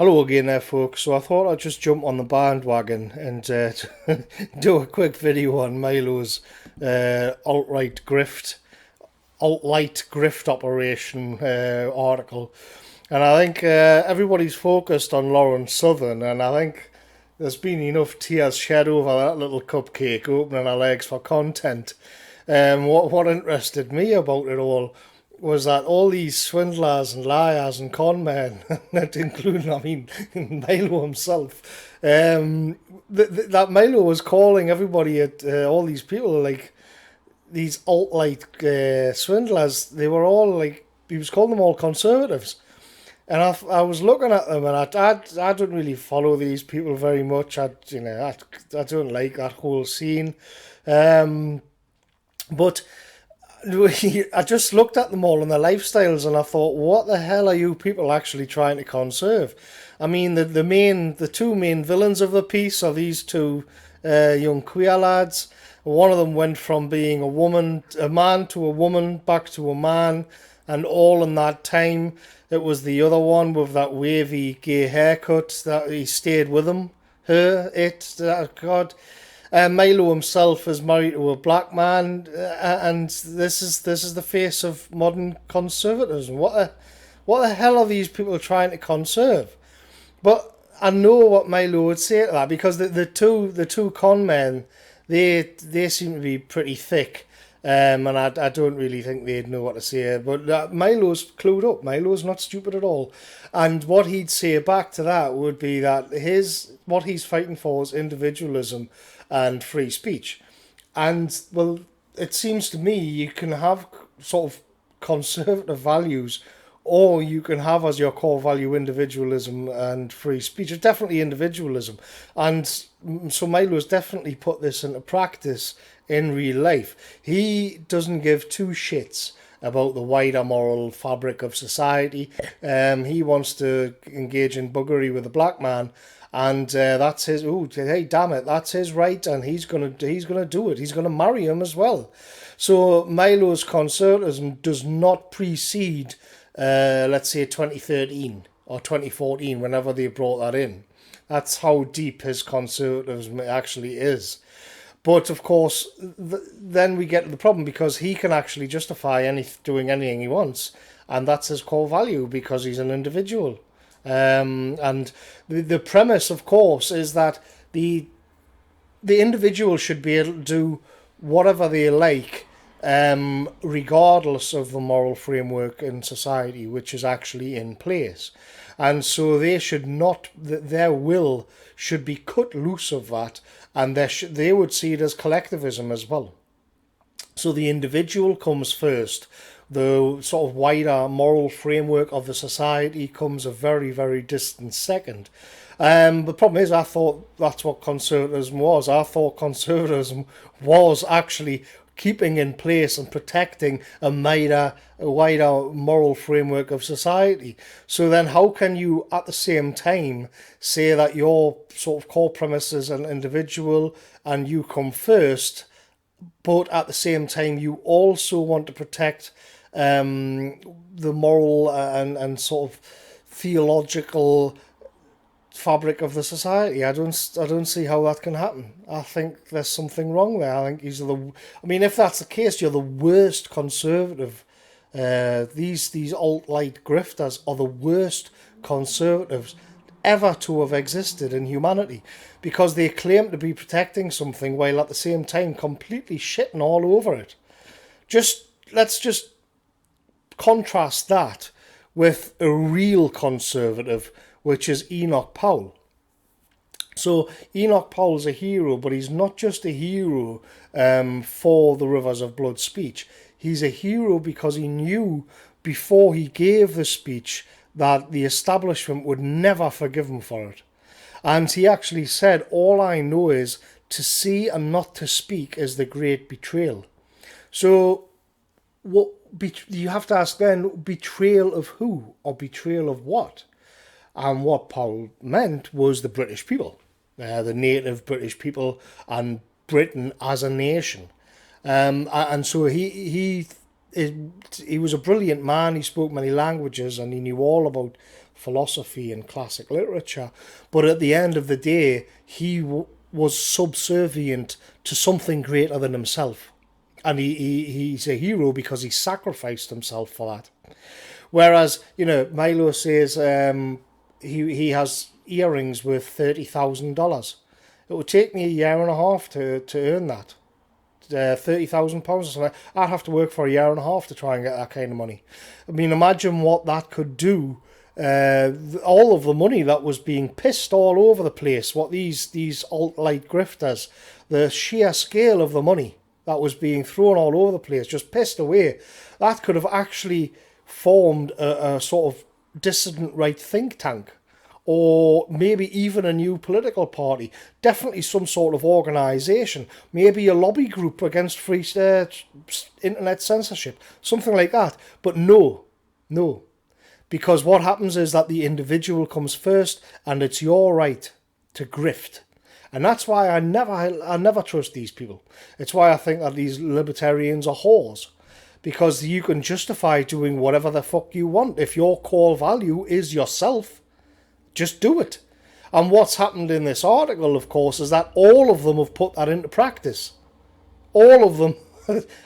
Hello again there, folks. So I thought I'd just jump on the bandwagon and do a quick video on Milo's alt-right grift operation article. And I think everybody's focused on Lauren Southern, and I think there's been enough tears shed over that little cupcake opening her legs for content. What interested me about it all was that all these swindlers and liars and con men, not including, Milo himself, that Milo was calling everybody at all these people like these alt-right swindlers. They were all like, he was calling them all conservatives. And I was looking at them, and I don't really follow these people very much. I don't like that whole scene. But I just looked at them all and their lifestyles, and I thought, what the hell are you people actually trying to conserve? I mean, the two main villains of the piece are these two young queer lads. One of them went from being a man to a woman, back to a man, and all in that time, it was the other one with that wavy gay haircut that he stayed with him. God. Milo himself is married to a black man, and this is the face of modern conservatism. What the hell are these people trying to conserve? But I know what Milo would say to that, because the two con men, they seem to be pretty thick, and I don't really think they'd know what to say. But Milo's clued up. Milo's not stupid at all, and what he'd say back to that would be that what he's fighting for is individualism and free speech. And, well, it seems to me you can have sort of conservative values, or you can have as your core value individualism and free speech. It's definitely individualism. And so Milo's definitely put this into practice in real life. He doesn't give two shits about the wider moral fabric of society. He wants to engage in buggery with a black man, and that's his. Oh, hey, damn it, that's his right, and he's gonna do it. He's gonna marry him as well. So Milo's conservatism does not precede, let's say, 2013 or 2014, whenever they brought that in. That's how deep his conservatism actually is. But of course, then we get to the problem, because he can actually justify doing anything he wants, and that's his core value, because he's an individual. And the premise, of course, is that the individual should be able to do whatever they like, regardless of the moral framework in society which is actually in place. And so they should not, their will should be cut loose of that, and they would see it as collectivism as well. So the individual comes first. The sort of wider moral framework of the society comes a very, very distant second. The problem is, I thought that's what conservatism was. I thought conservatism was actually keeping in place and protecting a wider moral framework of society. So then how can you at the same time say that your sort of core premise is an individual and you come first, but at the same time you also want to protect the moral and sort of theological fabric of the society? I don't see how that can happen. I think there's something wrong there. I think if that's the case, you're the worst conservative. These alt-right grifters are the worst conservatives ever to have existed in humanity, because they claim to be protecting something while at the same time completely shitting all over it. Let's just contrast that with a real conservative, which is Enoch Powell. So Enoch Powell's a hero, but he's not just a hero for the Rivers of Blood speech. He's a hero because he knew before he gave the speech that the establishment would never forgive him for it. And he actually said, all I know is to see and not to speak is the great betrayal. So you have to ask then, betrayal of who, or betrayal of what? And what Powell meant was the British people, the native British people, and Britain as a nation. And so he was a brilliant man. He spoke many languages, and he knew all about philosophy and classic literature, but at the end of the day, he was subservient to something greater than himself. And he's a hero because he sacrificed himself for that. Whereas, Milo says he has earrings worth $30,000. It would take me a year and a half to earn that. £30,000 or something. I'd have to work for a year and a half to try and get that kind of money. I mean, imagine what that could do. All of the money that was being pissed all over the place, what these alt-right grifters, the sheer scale of the money that was being thrown all over the place, just pissed away, that could have actually formed a sort of dissident right think tank, or maybe even a new political party, definitely some sort of organisation, maybe a lobby group against free internet censorship, something like that. But no. Because what happens is that the individual comes first, and it's your right to grift. And that's why I never trust these people. It's why I think that these libertarians are whores. Because you can justify doing whatever the fuck you want. If your core value is yourself, just do it. And what's happened in this article, of course, is that all of them have put that into practice. All of them.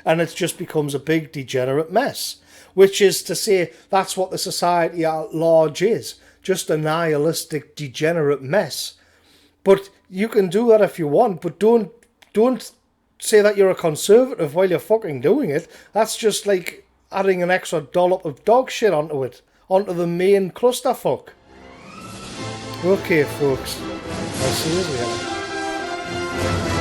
And it just becomes a big degenerate mess. Which is to say, that's what the society at large is. Just a nihilistic, degenerate mess. But you can do that if you want, but don't say that you're a conservative while you're fucking doing it. That's just like adding an extra dollop of dog shit onto it, onto the main clusterfuck. Okay, folks. I'll see you later.